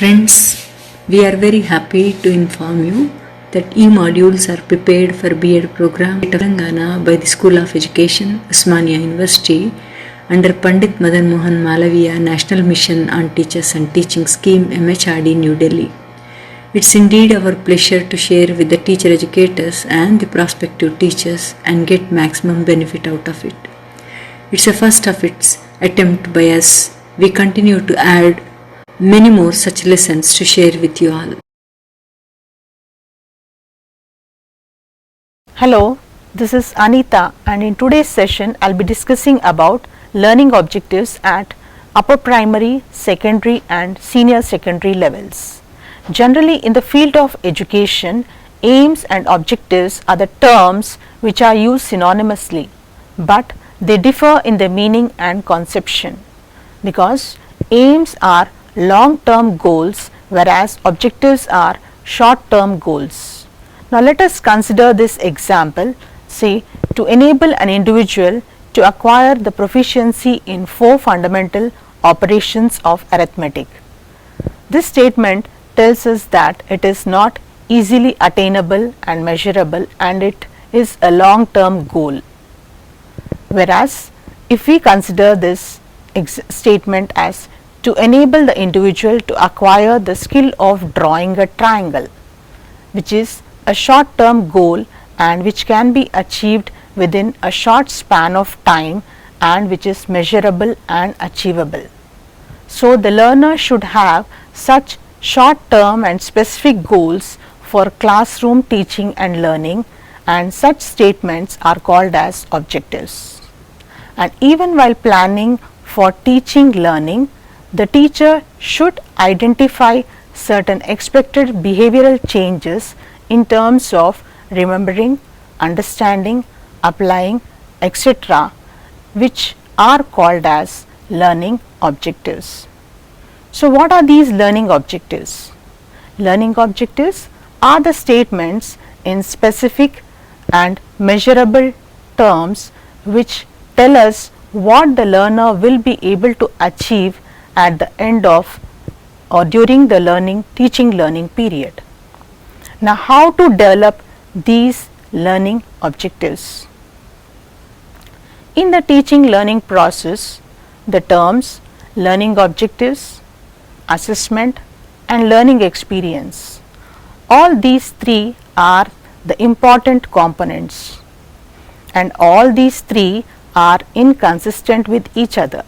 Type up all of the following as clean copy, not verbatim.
Friends, we are very happy to inform you that e-modules are prepared for B.Ed program at Telangana by the School of Education, Osmania University under Pandit Madan Mohan Malaviya National Mission on Teachers and Teaching Scheme MHRD New Delhi. It's indeed our pleasure to share with the teacher educators and the prospective teachers and get maximum benefit out of it. It's a first of its attempt by us. We continue to add many more such lessons to share with you all. Hello, this is Anita, and in today's session I'll be discussing about learning objectives at upper primary, secondary and senior secondary levels. Generally, in the field of education, aims and objectives are the terms which are used synonymously, but they differ in their meaning and conception, because aims are long-term goals whereas objectives are short-term goals. Now let us consider this example. Say, to enable an individual to acquire the proficiency in 4 fundamental operations of arithmetic. This statement tells us that it is not easily attainable and measurable, and it is a long-term goal. Whereas if we consider this statement as to enable the individual to acquire the skill of drawing a triangle, which is a short term goal and which can be achieved within a short span of time and which is measurable and achievable. So the learner should have such short term and specific goals for classroom teaching and learning, and such statements are called as objectives. And even while planning for teaching learning, the teacher should identify certain expected behavioral changes in terms of remembering, understanding, applying, etc., which are called as learning objectives. So what are these learning objectives? Learning objectives are the statements in specific and measurable terms which tell us what the learner will be able to achieve at the end of or during the teaching learning period. Now how to develop these learning objectives? In the teaching learning process, the terms learning objectives, assessment and learning experience, all these 3 are the important components, and all these 3 are inconsistent with each other,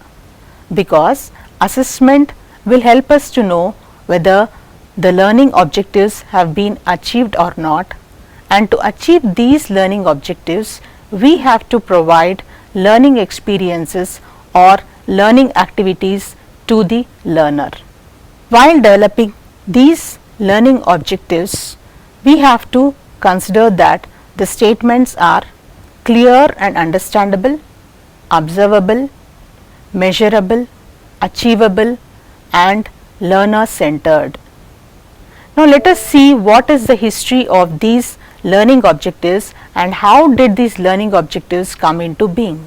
because assessment will help us to know whether the learning objectives have been achieved or not, and to achieve these learning objectives we have to provide learning experiences or learning activities to the learner. While developing these learning objectives, we have to consider that the statements are clear and understandable, observable, measurable, achievable and learner centered. Now let us see what is the history of these learning objectives and how did these learning objectives come into being.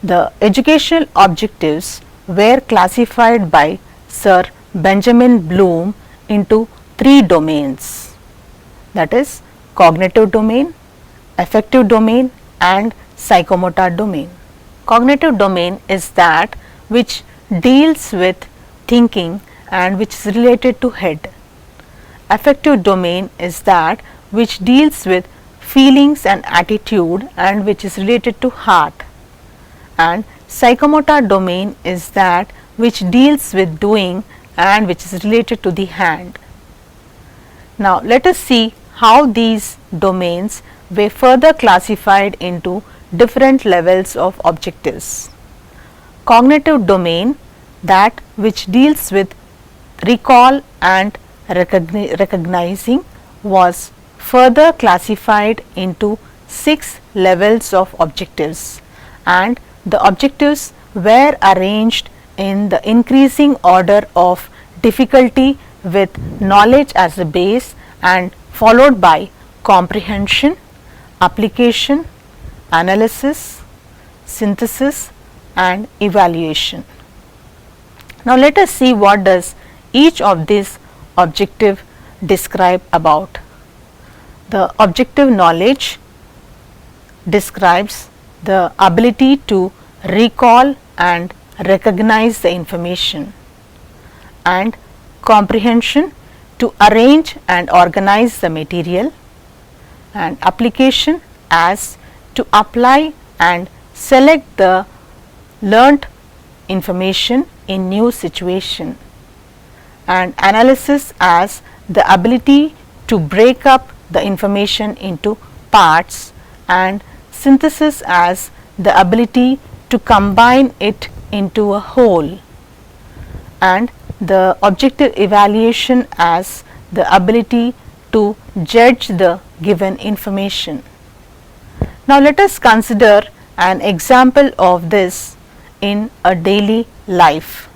The educational objectives were classified by Sir Benjamin Bloom into 3 domains, that is cognitive domain, affective domain and psychomotor domain. Cognitive domain is that which deals with thinking and which is related to head. Affective domain is that which deals with feelings and attitude and which is related to heart. And psychomotor domain is that which deals with doing and which is related to the hand. Now let us see how these domains were further classified into different levels of objectives. Cognitive domain, that which deals with recall and recognizing, was further classified into 6 levels of objectives, and the objectives were arranged in the increasing order of difficulty, with knowledge as a base and followed by comprehension, application, analysis, synthesis and evaluation. Now let us see what does each of these objective describe about? The objective knowledge describes the ability to recall and recognize the information, and comprehension to arrange and organize the material, and application as to apply and select the learnt information in new situation, and analysis as the ability to break up the information into parts, and synthesis as the ability to combine it into a whole, and the objective evaluation as the ability to judge the given information. Now, let us consider an example of this in a daily life.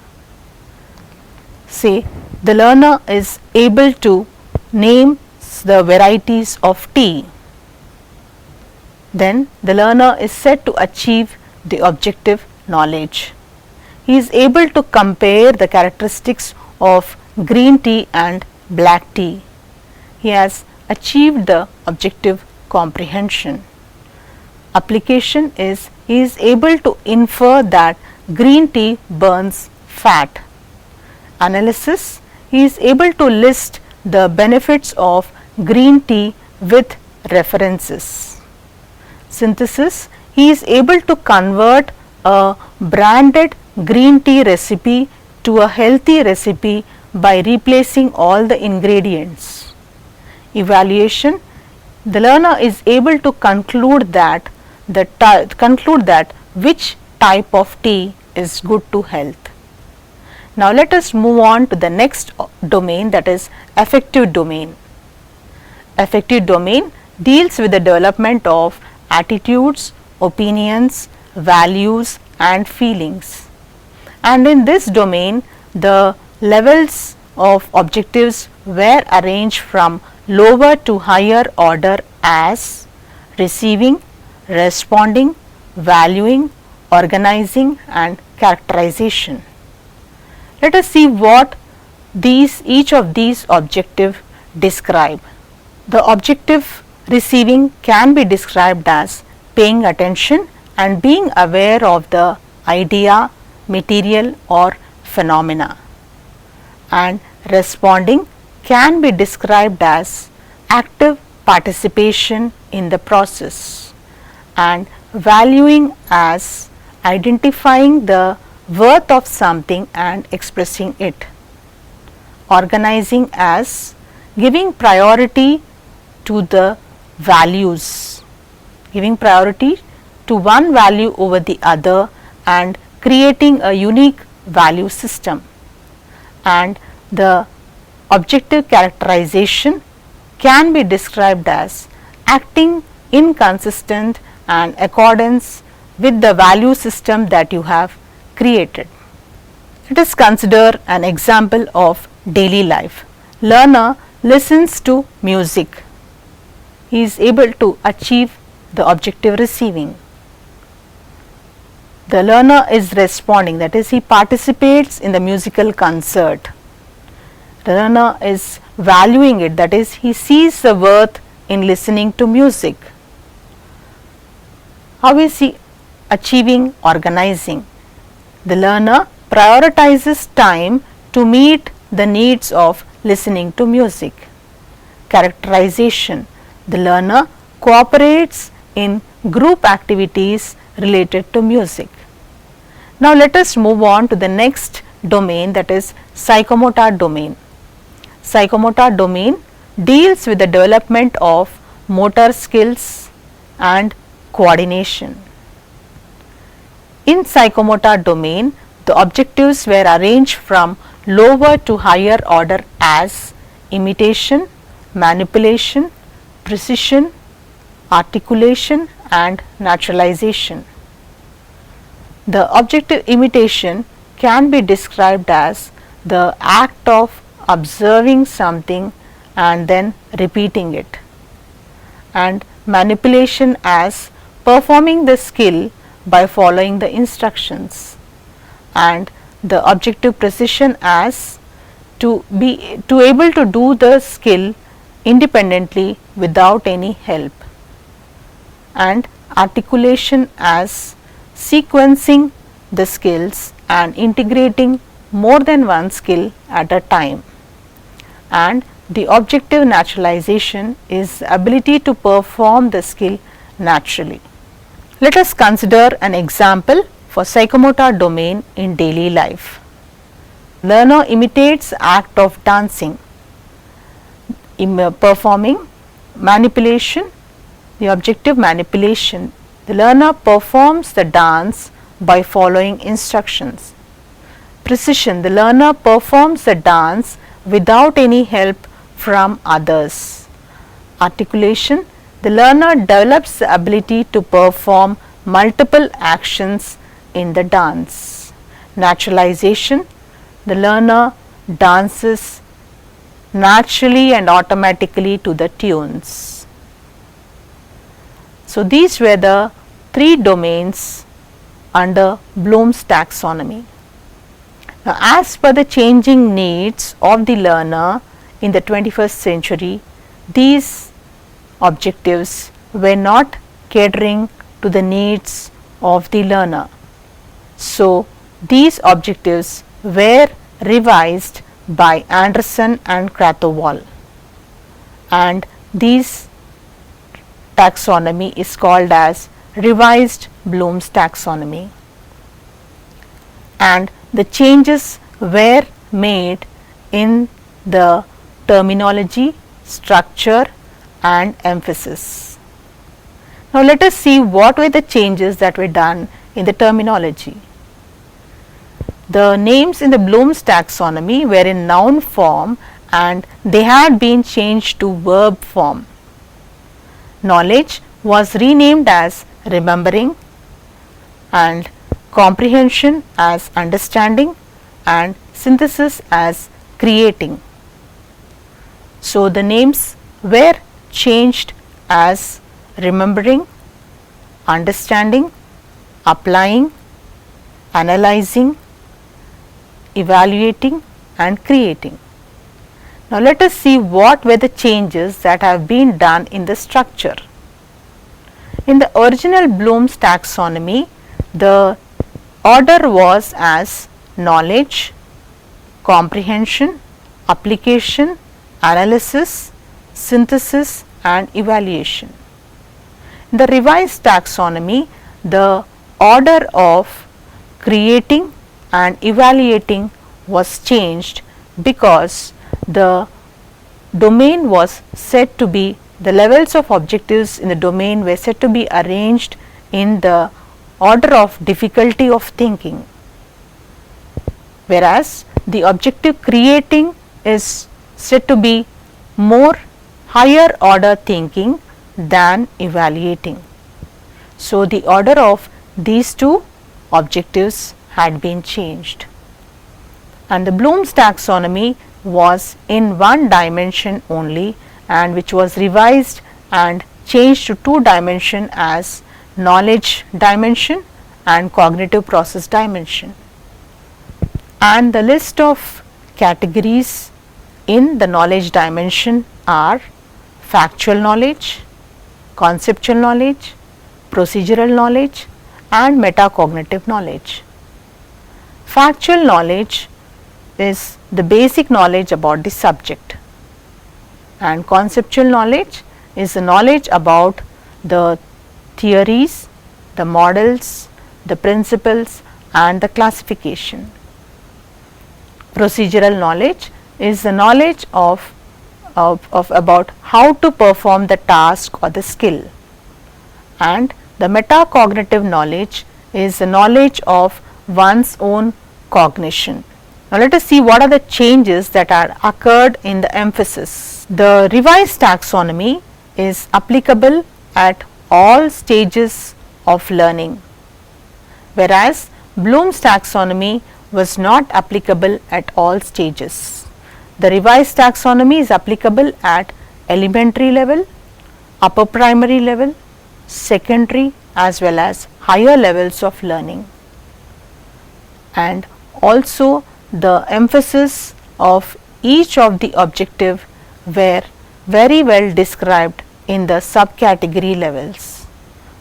Say the learner is able to name the varieties of tea, then the learner is said to achieve the objective knowledge. He is able to compare the characteristics of green tea and black tea. He has achieved the objective comprehension. Application is he is able to infer that green tea burns fat. Analysis, he is able to list the benefits of green tea with references. Synthesis, he is able to convert a branded green tea recipe to a healthy recipe by replacing all the ingredients. Evaluation, the learner is able to conclude that which type of tea is good to health. Now, let us move on to the next domain, that is affective domain. Affective domain deals with the development of attitudes, opinions, values and feelings, and in this domain the levels of objectives were arranged from lower to higher order as receiving, responding, valuing, organizing and characterization. Let us see what each of these objectives describe. The objective receiving can be described as paying attention and being aware of the idea, material or phenomena, and responding can be described as active participation in the process, and valuing as identifying the worth of something and expressing it, organizing as giving priority to the values, giving priority to one value over the other and creating a unique value system, and the objective characterization can be described as acting in consistent and accordance with the value system that you have created. Let us consider an example of daily life. Learner listens to music. He is able to achieve the objective receiving. The learner is responding, that is, he participates in the musical concert. The learner is valuing it, that is, he sees the worth in listening to music. How is he achieving organizing? The learner prioritizes time to meet the needs of listening to music. Characterization, the learner cooperates in group activities related to music. Now, let us move on to the next domain, that is psychomotor domain. Psychomotor domain deals with the development of motor skills and coordination. In psychomotor domain, the objectives were arranged from lower to higher order as imitation, manipulation, precision, articulation and naturalization. The objective imitation can be described as the act of observing something and then repeating it, and manipulation as performing the skill by following the instructions, and the objective precision as to able to do the skill independently without any help, and articulation as sequencing the skills and integrating more than one skill at a time, and the objective naturalization is the ability to perform the skill naturally. Let us consider an example for psychomotor domain in daily life. Learner imitates act of dancing, performing manipulation, the objective manipulation. The learner performs the dance by following instructions. Precision, the learner performs the dance without any help from others. Articulation, the learner develops the ability to perform multiple actions in the dance. Naturalization, the learner dances naturally and automatically to the tunes. So, these were the 3 domains under Bloom's taxonomy. Now, as per the changing needs of the learner in the 21st century, these objectives were not catering to the needs of the learner. So, these objectives were revised by Anderson and Krathwohl, and this taxonomy is called as revised Bloom's taxonomy, and the changes were made in the terminology, structure and emphasis. Now, let us see what were the changes that were done in the terminology. The names in the Bloom's taxonomy were in noun form and they had been changed to verb form. Knowledge was renamed as remembering, and comprehension as understanding, and synthesis as creating. So, the names were changed as remembering, understanding, applying, analyzing, evaluating and creating. Now, let us see what were the changes that have been done in the structure. In the original Bloom's taxonomy, the order was as knowledge, comprehension, application, analysis, synthesis and evaluation. In the revised taxonomy, the order of creating and evaluating was changed because the domain was said to be, the levels of objectives in the domain were said to be arranged in the order of difficulty of thinking, whereas the objective creating is said to be more higher order thinking than evaluating. So, the order of these two objectives had been changed, and the Bloom's taxonomy was in one dimension only, and which was revised and changed to 2 dimension as knowledge dimension and cognitive process dimension. And the list of categories in the knowledge dimension are factual knowledge, conceptual knowledge, procedural knowledge and metacognitive knowledge. Factual knowledge is the basic knowledge about the subject, and conceptual knowledge is the knowledge about the theories, the models, the principles and the classification. Procedural knowledge is the knowledge of about how to perform the task or the skill, and the metacognitive knowledge is the knowledge of one's own cognition. Now, let us see what are the changes that are occurred in the emphasis. The revised taxonomy is applicable at all stages of learning, whereas Bloom's taxonomy was not applicable at all stages. The revised taxonomy is applicable at elementary level, upper primary level, secondary as well as higher levels of learning, and also the emphasis of each of the objective were very well described in the subcategory levels.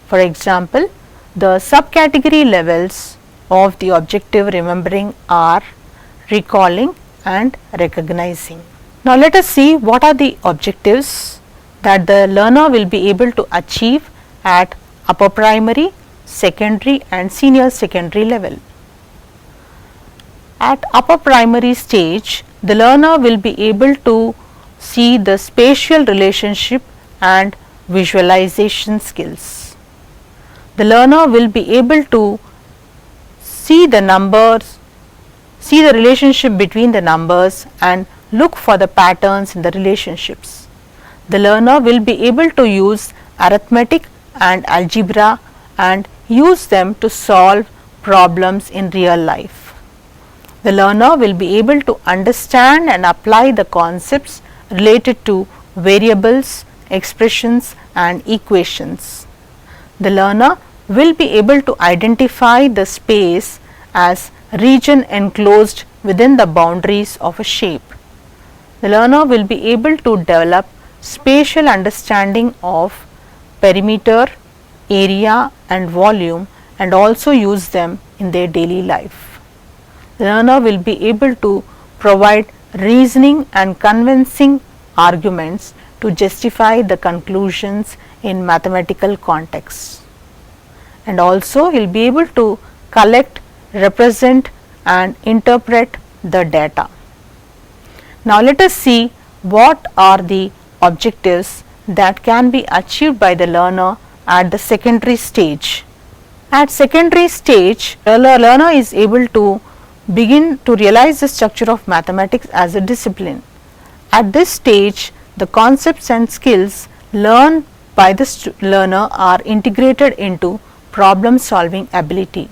For example, the subcategory levels of the objective remembering are recalling and recognizing. Now let us see what are the objectives that the learner will be able to achieve at upper primary, secondary and senior secondary level. At upper primary stage, the learner will be able to see the spatial relationship and visualization skills. The learner will be able to see the numbers, see the relationship between the numbers and look for the patterns in the relationships. The learner will be able to use arithmetic and algebra and use them to solve problems in real life. The learner will be able to understand and apply the concepts related to variables, expressions and equations. The learner will be able to identify the space as region enclosed within the boundaries of a shape. The learner will be able to develop spatial understanding of perimeter, area and volume and also use them in their daily life. The learner will be able to provide reasoning and convincing arguments to justify the conclusions in mathematical contexts. And also he will be able to collect, represent and interpret the data. Now let us see what are the objectives that can be achieved by the learner at the secondary stage. At secondary stage, the learner is able to begin to realize the structure of mathematics as a discipline. At this stage, the concepts and skills learned by the learner are integrated into problem solving ability.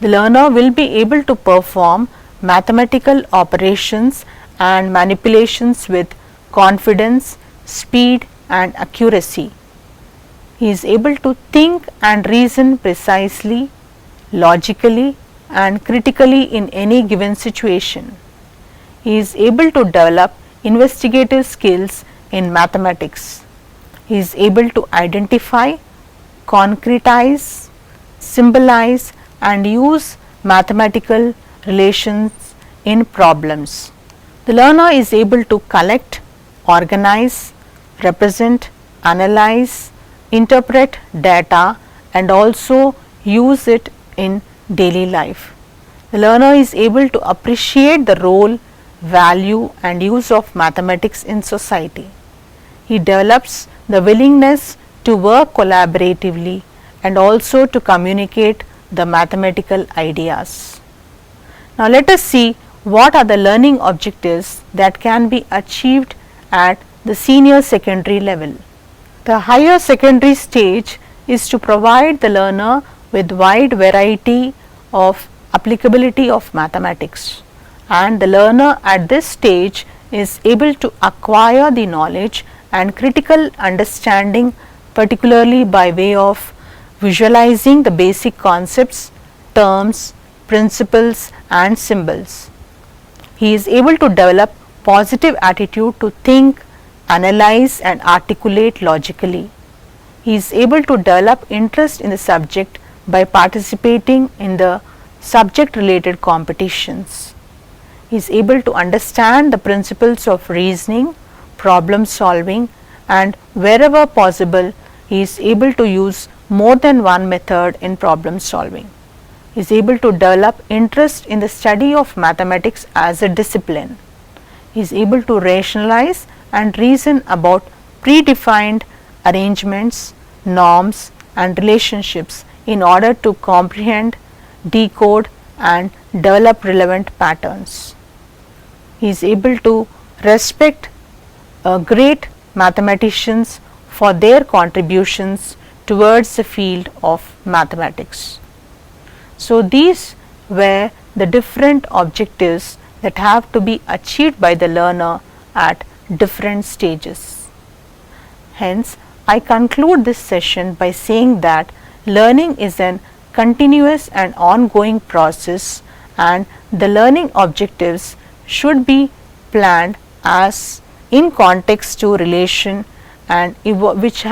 The learner will be able to perform mathematical operations and manipulations with confidence, speed and accuracy. He is able to think and reason precisely, logically and critically in any given situation. He is able to develop investigative skills in mathematics. He is able to identify, concretize, symbolize and use mathematical relations in problems. The learner is able to collect, organize, represent, analyze, interpret data and also use it in daily life. The learner is able to appreciate the role, value and use of mathematics in society. He develops the willingness to work collaboratively and also to communicate the mathematical ideas. Now let us see what are the learning objectives that can be achieved at the senior secondary level. The higher secondary stage is to provide the learner with wide variety of applicability of mathematics, and the learner at this stage is able to acquire the knowledge and critical understanding, particularly by way of visualizing the basic concepts, terms, principles and symbols. He is able to develop positive attitude to think, analyze and articulate logically. He is able to develop interest in the subject by participating in the subject related competitions. He is able to understand the principles of reasoning, problem solving and wherever possible he is able to use more than one method in problem solving. He is able to develop interest in the study of mathematics as a discipline. He is able to rationalize and reason about predefined arrangements, norms and relationships in order to comprehend, decode and develop relevant patterns. He is able to respect great mathematicians for their contributions towards the field of mathematics. So these were the different objectives that have to be achieved by the learner at different stages. Hence, I conclude this session by saying that learning is an continuous and ongoing process, and the learning objectives should be planned as in context to relation and which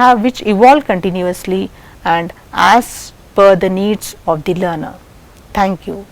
evolve continuously and as per the needs of the learner. Thank you.